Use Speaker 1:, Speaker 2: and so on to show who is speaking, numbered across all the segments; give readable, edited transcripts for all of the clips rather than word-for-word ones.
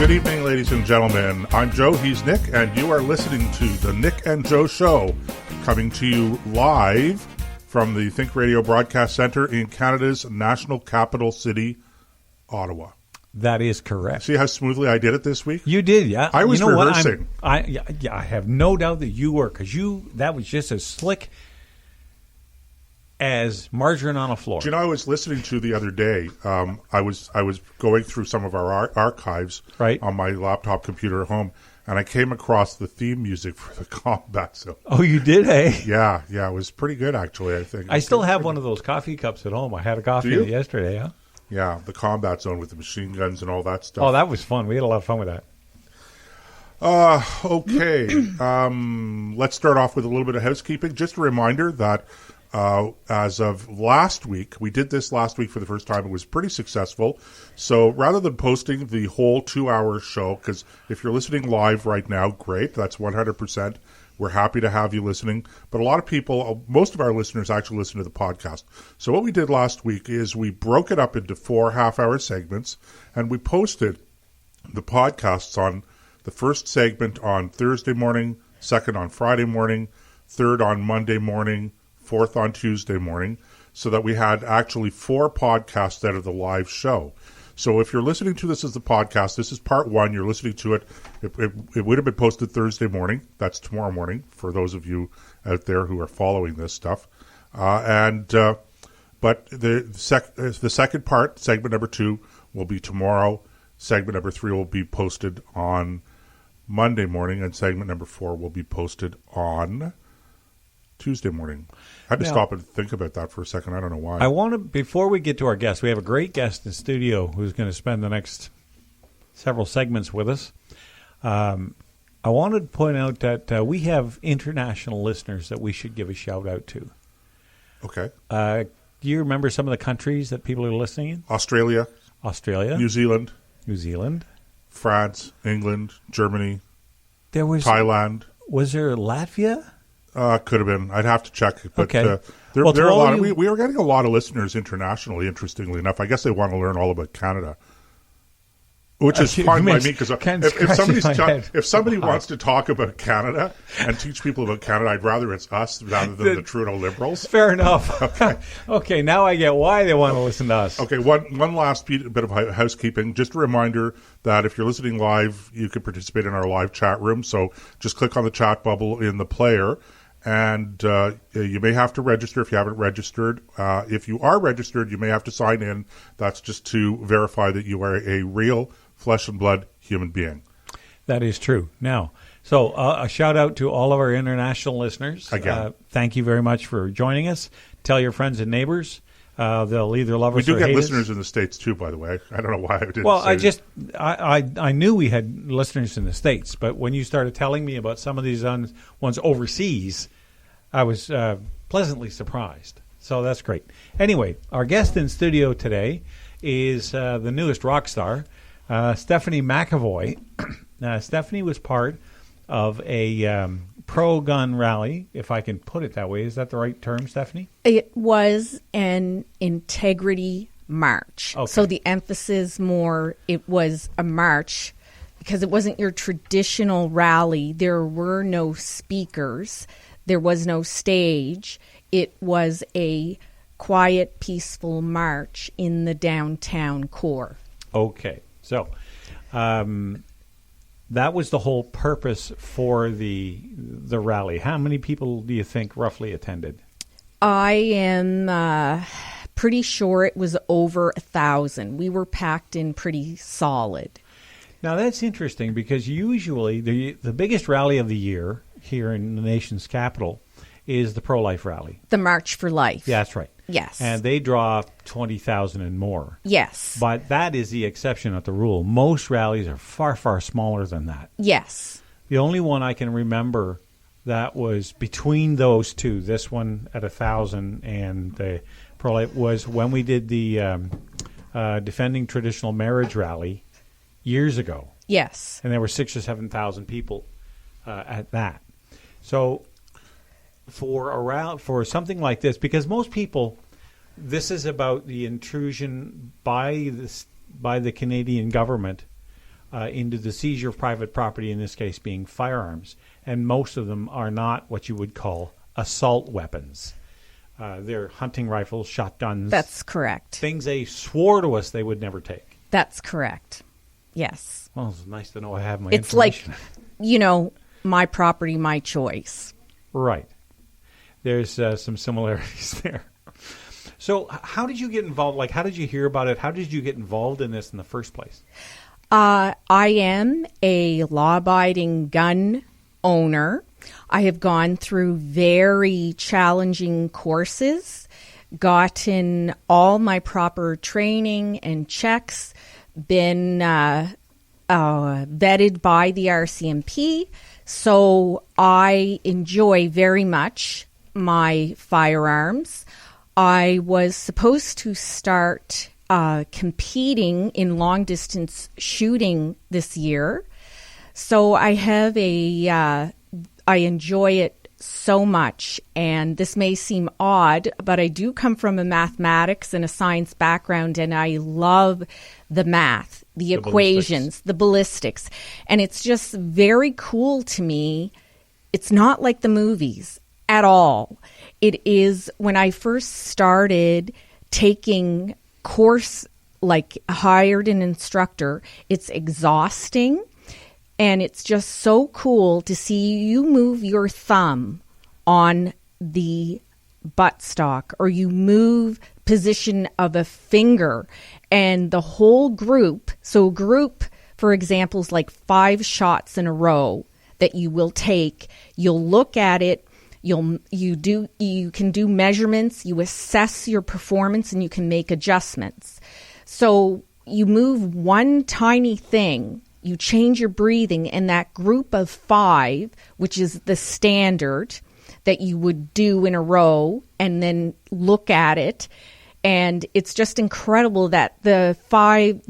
Speaker 1: Good evening, ladies and gentlemen. I'm Joe, he's Nick, and you are listening to The Nick and Joe Show, coming to you live from the Think Radio Broadcast Centre in Canada's national capital city, Ottawa.
Speaker 2: That is correct.
Speaker 1: See how smoothly I did it this week?
Speaker 2: You did, yeah.
Speaker 1: I was rehearsing.
Speaker 2: I have no doubt that you were, because that was just as slick as margarine on a floor.
Speaker 1: Do you know, I was listening to the other day, I was going through some of our archives on my laptop computer at home, and I came across the theme music for the combat zone.
Speaker 2: Oh, you did, hey?
Speaker 1: Yeah, it was pretty good, actually, I think.
Speaker 2: I still have one of those coffee cups at home. I had a coffee yesterday, huh?
Speaker 1: Yeah, the combat zone with the machine guns and all that stuff.
Speaker 2: Oh, that was fun. We had a lot of fun with that.
Speaker 1: Okay. Let's start off with a little bit of housekeeping. Just a reminder that as of last week, we did this last week for the first time. It was pretty successful. So rather than posting the whole 2-hour show, because if you're listening live right now, great. That's 100%. We're happy to have you listening. But a lot of people, most of our listeners actually listen to the podcast. So what we did last week is we broke it up into 4 half-hour segments, and we posted the podcasts on the first segment on Thursday morning, second on Friday morning, third on Monday morning, fourth on Tuesday morning, so that we had actually 4 podcasts out of the live show. So if you're listening to this as the podcast, this is part 1. You're listening to it. It would have been posted Thursday morning. That's tomorrow morning for those of you out there who are following this stuff. But the second part, segment number 2, will be tomorrow. Segment number 3 will be posted on Monday morning, and segment number 4 will be posted on Tuesday morning. I had to stop and think about that for a second. I don't know why.
Speaker 2: Before we get to our guest, we have a great guest in studio who's going to spend the next several segments with us. I wanted to point out that we have international listeners that we should give a shout out to.
Speaker 1: Okay.
Speaker 2: Do you remember some of the countries that people are listening in?
Speaker 1: Australia. New Zealand. France, England, Germany. Thailand.
Speaker 2: Was there Latvia?
Speaker 1: Could have been. I'd have to check. But
Speaker 2: okay.
Speaker 1: There are a lot of, we are getting a lot of listeners internationally, interestingly enough. I guess they want to learn all about Canada. Which is fine by me, because if somebody wants to talk about Canada and teach people about Canada, I'd rather it's us rather than the Trudeau Liberals.
Speaker 2: Fair enough. Okay, now I get why they want to listen to us.
Speaker 1: Okay, one last bit of housekeeping. Just a reminder that if you're listening live, you can participate in our live chat room. So just click on the chat bubble in the player, and you may have to register if you haven't registered. If you are registered, you may have to sign in. That's just to verify that you are a real flesh and blood human being.
Speaker 2: That is true. Now, so a shout out to all of our international listeners.
Speaker 1: Again.
Speaker 2: Thank you very much for joining us. Tell your friends and neighbors. They'll either love us or hate us.
Speaker 1: We do get listeners in the States too, by the way. I don't know why I didn't say
Speaker 2: I knew we had listeners in the States, but when you started telling me about some of these ones overseas, I was pleasantly surprised. So that's great. Anyway, our guest in studio today is the newest rock star, Stephanie McAvoy. Stephanie was part of a pro-gun rally, if I can put it that way. Is that the right term, Stephanie?
Speaker 3: It was an integrity march.
Speaker 2: Okay.
Speaker 3: So the emphasis it was a march because it wasn't your traditional rally. There were no speakers. There was no stage. It was a quiet, peaceful march in the downtown core.
Speaker 2: Okay. So that was the whole purpose for the rally. How many people do you think roughly attended?
Speaker 3: I am pretty sure it was over 1,000. We were packed in pretty solid.
Speaker 2: Now that's interesting because usually the biggest rally of the year here in the nation's capital is the pro-life rally.
Speaker 3: The March for Life.
Speaker 2: Yeah, that's right.
Speaker 3: Yes.
Speaker 2: And they draw 20,000 and more.
Speaker 3: Yes.
Speaker 2: But that is the exception, not the rule. Most rallies are far, far smaller than that.
Speaker 3: Yes.
Speaker 2: The only one I can remember that was between those two, this one at 1,000 and the pro-life, was when we did the Defending Traditional Marriage rally years ago.
Speaker 3: Yes.
Speaker 2: And there were 6,000 or 7,000 people at that. So for something like this, because most people, this is about the intrusion by the Canadian government into the seizure of private property, in this case being firearms. And most of them are not what you would call assault weapons. They're hunting rifles, shotguns.
Speaker 3: That's correct.
Speaker 2: Things they swore to us they would never take.
Speaker 3: That's correct. Yes.
Speaker 2: Well, it's nice to know I have my
Speaker 3: It's
Speaker 2: information.
Speaker 3: like, my property, my choice.
Speaker 2: Right. There's some similarities there. So how did you get involved? Like, how did you hear about it? How did you get involved in this in the first place?
Speaker 3: I am a law-abiding gun owner. I have gone through very challenging courses, gotten all my proper training and checks, been vetted by the RCMP. So I enjoy very much my firearms. I was supposed to start competing in long-distance shooting this year. So I have I enjoy it so much, and this may seem odd, but I do come from a mathematics and a science background, and I love the math, the equations, the ballistics, and it's just very cool to me. It's not like the movies at all. It is, when I first started taking course, like hired an instructor, it's exhausting. And it's just so cool to see you move your thumb on the buttstock, or you move position of a finger, and the whole group. So group, for example, is like 5 shots in a row that you will take. You'll look at it. You can do measurements. You assess your performance, and you can make adjustments. So you move one tiny thing. You change your breathing, and that group of 5, which is the standard that you would do in a row, and then look at it. And it's just incredible that the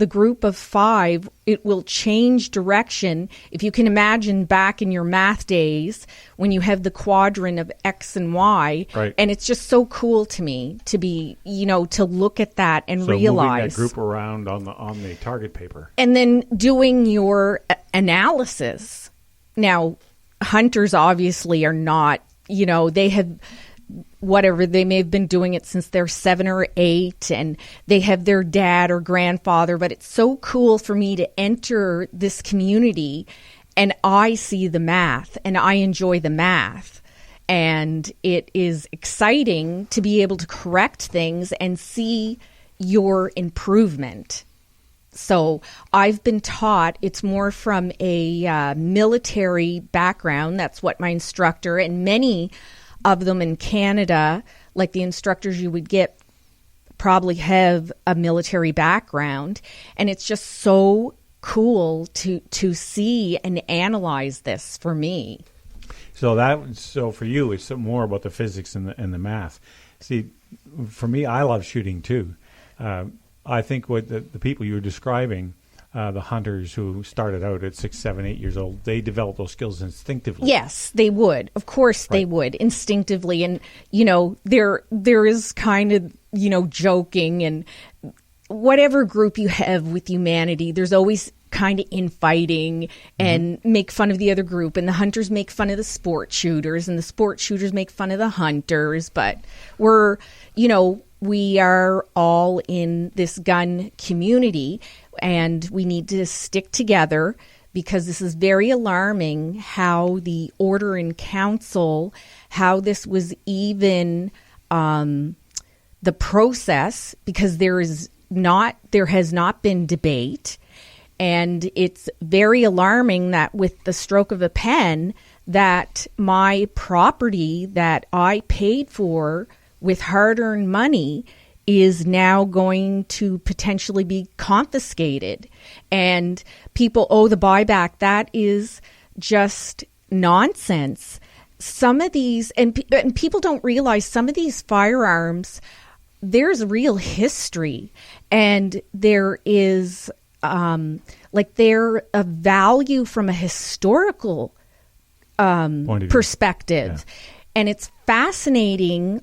Speaker 3: group of 5, it will change direction. If you can imagine back in your math days when you have the quadrant of X and Y,
Speaker 2: right.
Speaker 3: And it's just so cool to me to be, to look at that and realize.
Speaker 2: Moving that group around on the target paper.
Speaker 3: And then doing your analysis. Now, hunters obviously are not, they have whatever, they may have been doing it since they're 7 or 8, and they have their dad or grandfather, but it's so cool for me to enter this community, and I see the math, and I enjoy the math, and it is exciting to be able to correct things and see your improvement. So I've been taught, it's more from a military background. That's what my instructor, and many of them in Canada, like the instructors you would get, probably have a military background. And it's just so cool to see and analyze this for me.
Speaker 2: So for you, it's more about the physics and the math. See, for me, I love shooting too. I think what the people you were describing, the hunters who started out at 6, 7, 8 years old, they develop those skills instinctively.
Speaker 3: Yes, they would. Of course they would, instinctively. And, there is kind of, joking, and whatever group you have with humanity, there's always kind of infighting and make fun of the other group. And the hunters make fun of the sport shooters, and the sport shooters make fun of the hunters. But we are all in this gun community, and we need to stick together, because this is very alarming how the Order in Council, how this was even the process, because there has not been debate. And it's very alarming that with the stroke of a pen, that my property that I paid for with hard-earned money is now going to potentially be confiscated. And people owe the buyback. That is just nonsense. Some of these, and people don't realize, some of these firearms, there's real history, and there is they're a value from a historical perspective. Yeah. And it's fascinating,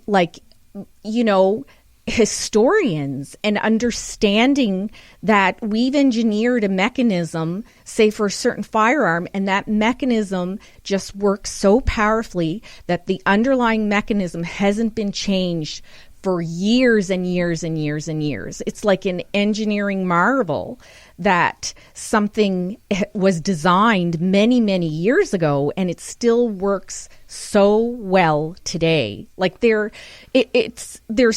Speaker 3: historians and understanding that we've engineered a mechanism, say for a certain firearm, and that mechanism just works so powerfully that the underlying mechanism hasn't been changed for years and years and years and years. It's like an engineering marvel that something was designed many, many years ago and it still works so well today. Like there's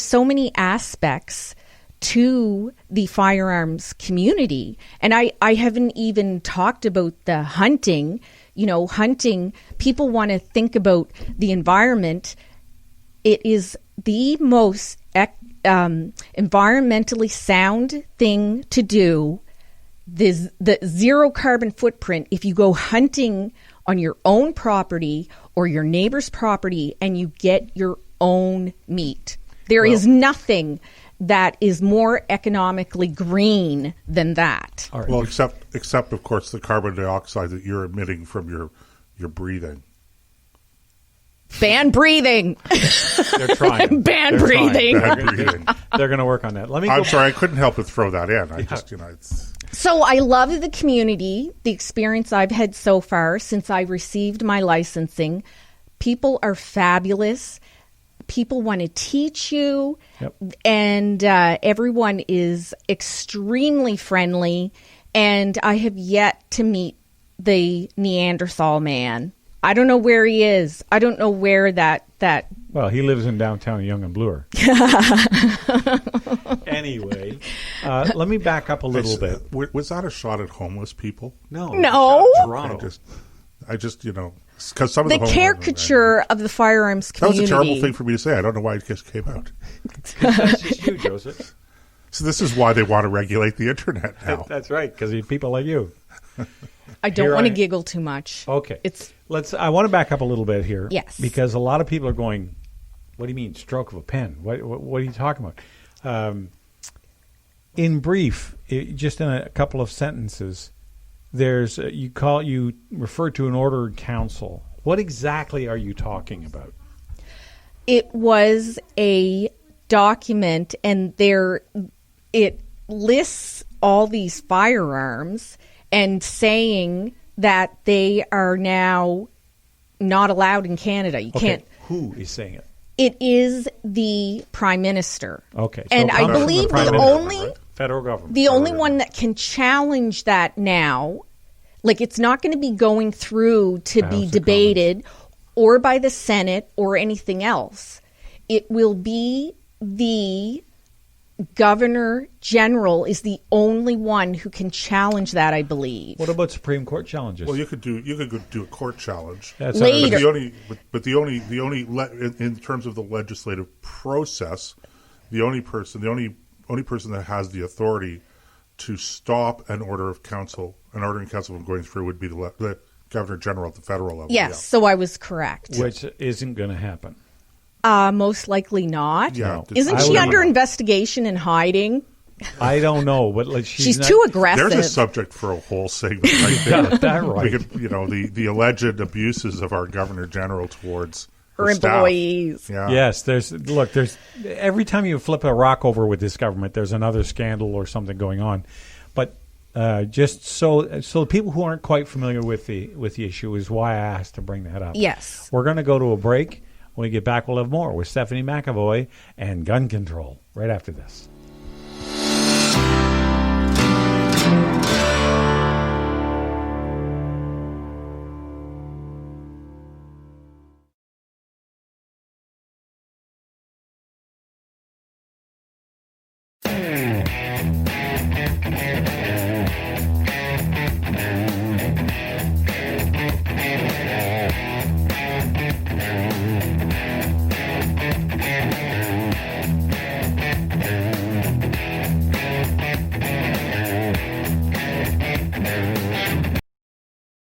Speaker 3: so many aspects to the firearms community. And I haven't even talked about the hunting. Hunting, people want to think about the environment. It is the most environmentally sound thing to do. The zero carbon footprint, if you go hunting on your own property or your neighbor's property and you get your own meat. There is nothing that is more economically green than that.
Speaker 1: Right. Well, except of course the carbon dioxide that you're emitting from your breathing.
Speaker 3: Ban breathing.
Speaker 2: They're trying.
Speaker 3: Ban breathing.
Speaker 2: They're going to work on that.
Speaker 1: I'm sorry, I couldn't help but throw that in. I just, it's...
Speaker 3: So I love the community, the experience I've had so far since I received my licensing. People are fabulous. People want to teach you.
Speaker 2: Yep.
Speaker 3: And everyone is extremely friendly. And I have yet to meet the Neanderthal man. I don't know where he is. I don't know where that.
Speaker 2: Well, he lives in downtown Yonge and Bloor. Anyway, let me back up a little bit.
Speaker 1: Was that a shot at homeless people?
Speaker 2: No.
Speaker 3: No.
Speaker 1: I just because some of the
Speaker 3: caricature of the firearms community.
Speaker 1: That was a terrible thing for me to say. I don't know why it just came out.
Speaker 2: That's just you, Joseph.
Speaker 1: So this is why they want to regulate the internet now.
Speaker 2: That's right, because people like you.
Speaker 3: I don't want to giggle too much.
Speaker 2: Okay. I want to back up a little bit here.
Speaker 3: Yes.
Speaker 2: Because a lot of people are going, what do you mean, stroke of a pen? What are you talking about? In brief, just in a couple of sentences, there's you refer to an ordered council. What exactly are you talking about?
Speaker 3: It was a document, and it lists all these firearms and saying that they are now not allowed in Canada. You can't.
Speaker 2: Who is saying it?
Speaker 3: It is the Prime Minister.
Speaker 2: Okay. So
Speaker 3: and I believe
Speaker 2: federal government.
Speaker 3: The only one that can challenge that now, like it's not going to be going through to be debated or by the Senate or anything else. It will be the Governor General is the only one who can challenge that, I believe.
Speaker 2: What about Supreme Court challenges?
Speaker 1: Well, you could go do a court challenge
Speaker 3: later.
Speaker 1: But the only in terms of the legislative process, the only person that has the authority to stop an ordering council from going through would be the Governor General at the federal level.
Speaker 3: Yes, yeah. So I was correct.
Speaker 2: Which isn't going to happen.
Speaker 3: Most likely not.
Speaker 1: Yeah.
Speaker 3: Isn't she under investigation and hiding?
Speaker 2: I don't know, but
Speaker 3: she's too aggressive.
Speaker 1: There's a subject for a whole segment right there.
Speaker 2: That right.
Speaker 1: We could, the alleged abuses of our Governor General towards
Speaker 3: her employees.
Speaker 1: Staff. Yeah.
Speaker 2: Yes, there's every time you flip a rock over with this government, there's another scandal or something going on. But just so people who aren't quite familiar with the issue is why I asked to bring that up.
Speaker 3: Yes.
Speaker 2: We're going to go to a break. When we get back, we'll have more with Stephanie McAvoy and gun control right after this.